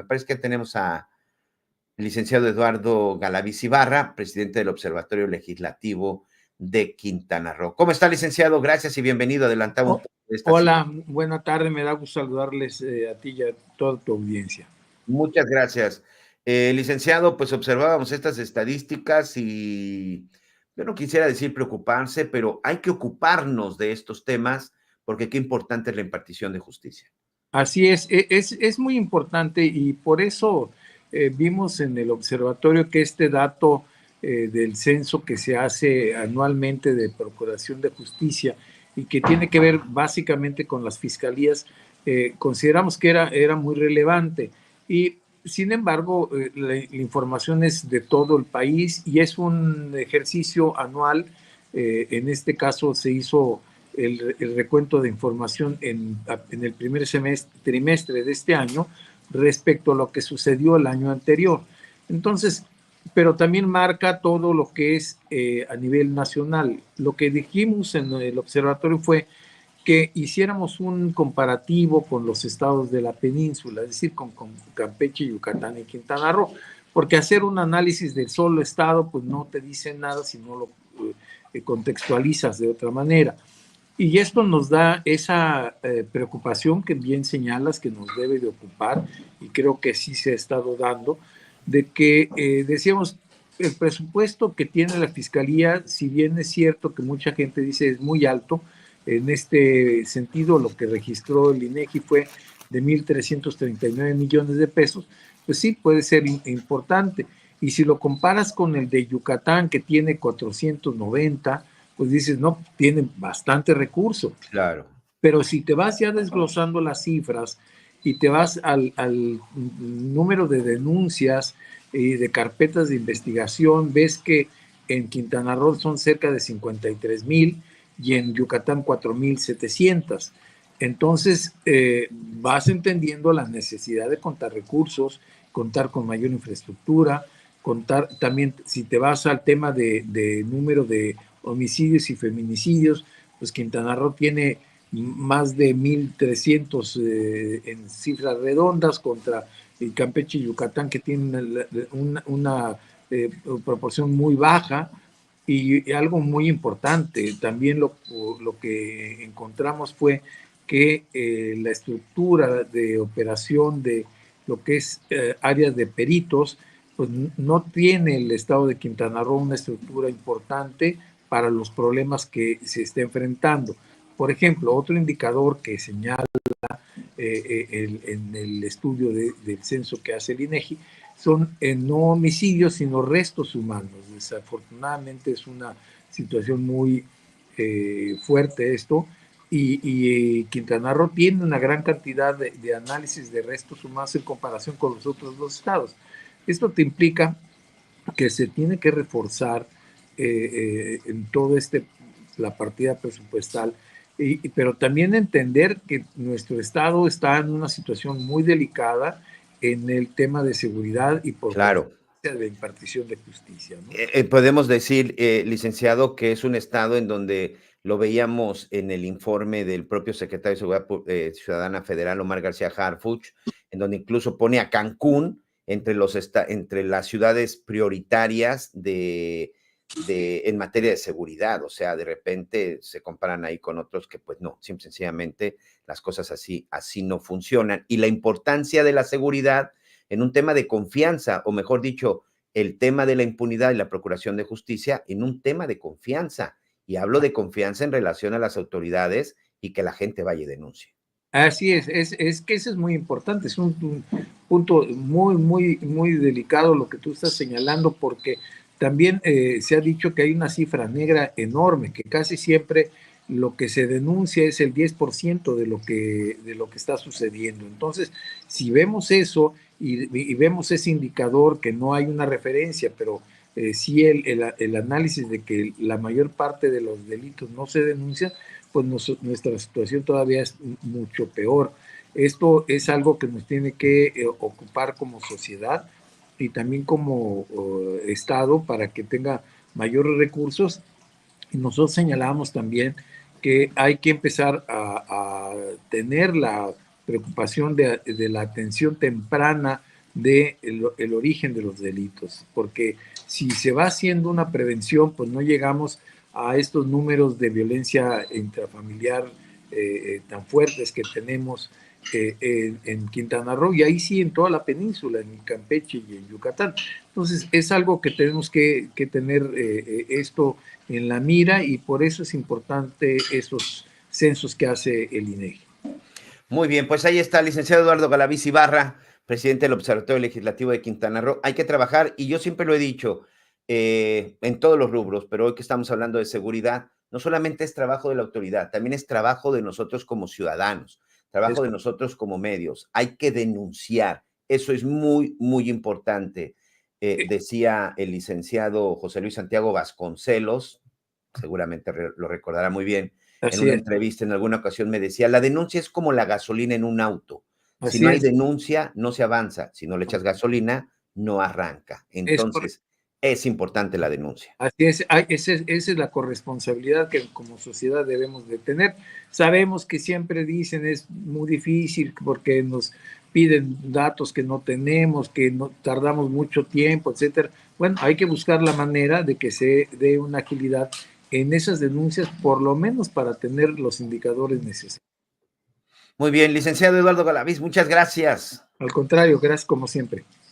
Me parece que tenemos al licenciado Eduardo Galaviz Ibarra, presidente del Observatorio Legislativo de Quintana Roo. ¿Cómo está, licenciado? Gracias y bienvenido. Adelantamos esta Hola, buena tarde. Me da gusto saludarles a ti y a toda tu audiencia. Muchas gracias. Licenciado, pues observábamos estas estadísticas y yo no quisiera decir preocuparse, pero hay que ocuparnos de estos temas porque qué importante es la impartición de justicia. Así es muy importante y por eso vimos en el observatorio que este dato del censo que se hace anualmente de Procuración de Justicia y que tiene que ver básicamente con las fiscalías, consideramos que era muy relevante. Y sin embargo, la información es de todo el país y es un ejercicio anual. En este caso se hizo el recuento de información en el primer trimestre de este año respecto a lo que sucedió el año anterior. Entonces, pero también marca todo lo que es a nivel nacional. Lo que dijimos en el observatorio fue que hiciéramos un comparativo con los estados de la península, es decir, con Campeche, Yucatán y Quintana Roo, porque hacer un análisis del solo estado pues no te dice nada si no lo contextualizas de otra manera. Y esto nos da esa preocupación que bien señalas que nos debe de ocupar, y creo que sí se ha estado dando, de que decíamos, el presupuesto que tiene la Fiscalía, si bien es cierto que mucha gente dice es muy alto, en este sentido lo que registró el INEGI fue de 1.339 millones de pesos, pues sí puede ser importante. Y si lo comparas con el de Yucatán, que tiene 490, pues dices, no, tienen bastante recurso. Claro. Pero si te vas ya desglosando las cifras y te vas al número de denuncias y de carpetas de investigación, ves que en Quintana Roo son cerca de 53,000 y en Yucatán 4,700. Entonces, vas entendiendo la necesidad de contar recursos, contar con mayor infraestructura, contar también, si te vas al tema de número de homicidios y feminicidios, pues Quintana Roo tiene más de 1,300 en cifras redondas contra el Campeche y Yucatán, que tienen una proporción muy baja. Y algo muy importante, también lo que encontramos fue que la estructura de operación de lo que es áreas de peritos, pues no tiene el estado de Quintana Roo una estructura importante para los problemas que se está enfrentando. Por ejemplo, otro indicador que señala en el estudio del censo que hace el INEGI son no homicidios, sino restos humanos. Desafortunadamente es una situación muy fuerte esto, y Quintana Roo tiene una gran cantidad de análisis de restos humanos en comparación con los otros dos estados. Esto te implica que se tiene que reforzar en todo la partida presupuestal, pero también entender que nuestro estado está en una situación muy delicada en el tema de seguridad y por Claro. de impartición de justicia, ¿no? Podemos decir, licenciado, que es un estado en donde lo veíamos en el informe del propio secretario de Seguridad Ciudadana Federal, Omar García Harfuch, en donde incluso pone a Cancún entre las ciudades prioritarias en materia de seguridad. O sea, de repente se comparan ahí con otros que pues no, simple, sencillamente las cosas así no funcionan. Y la importancia de la seguridad en un tema de confianza, o mejor dicho, el tema de la impunidad y la procuración de justicia en un tema de confianza. Y hablo de confianza en relación a las autoridades y que la gente vaya y denuncie. Así es que eso es muy importante, es un punto muy delicado lo que tú estás señalando, porque también se ha dicho que hay una cifra negra enorme, que casi siempre lo que se denuncia es el 10% de lo que está sucediendo. Entonces, si vemos eso y vemos ese indicador, que no hay una referencia, pero sí el análisis de que la mayor parte de los delitos no se denuncian, pues nuestra situación todavía es mucho peor. Esto es algo que nos tiene que ocupar como sociedad y también como Estado, para que tenga mayores recursos. Y nosotros señalamos también que hay que empezar a tener la preocupación de la atención temprana de el origen de los delitos, porque si se va haciendo una prevención, pues no llegamos a estos números de violencia intrafamiliar tan fuertes que tenemos en Quintana Roo, y ahí sí en toda la península, en Campeche y en Yucatán. Entonces es algo que tenemos que tener esto en la mira, y por eso es importante esos censos que hace el INEGI. Muy bien, pues ahí está el licenciado Eduardo Galaviz Ibarra, presidente del Observatorio Legislativo de Quintana Roo. Hay que trabajar, y yo siempre lo he dicho, en todos los rubros, pero hoy que estamos hablando de seguridad, no solamente es trabajo de la autoridad, también es trabajo de nosotros como ciudadanos, trabajo de nosotros como medios. Hay que denunciar, eso es muy, muy importante. Decía el licenciado José Luis Santiago Vasconcelos, seguramente lo recordará muy bien, en Así una es, entrevista en alguna ocasión me decía, la denuncia es como la gasolina en un auto. Si así no hay es. denuncia, no se avanza. Si no le echas gasolina, no arranca. Es correcto. Entonces, es importante la denuncia. Así es, esa es la corresponsabilidad que como sociedad debemos de tener. Sabemos que siempre dicen es muy difícil porque nos piden datos que no tenemos, que no, tardamos mucho tiempo, etcétera. Bueno, hay que buscar la manera de que se dé una agilidad en esas denuncias, por lo menos para tener los indicadores necesarios. Muy bien, licenciado Eduardo Galaviz, muchas gracias. Al contrario, gracias como siempre.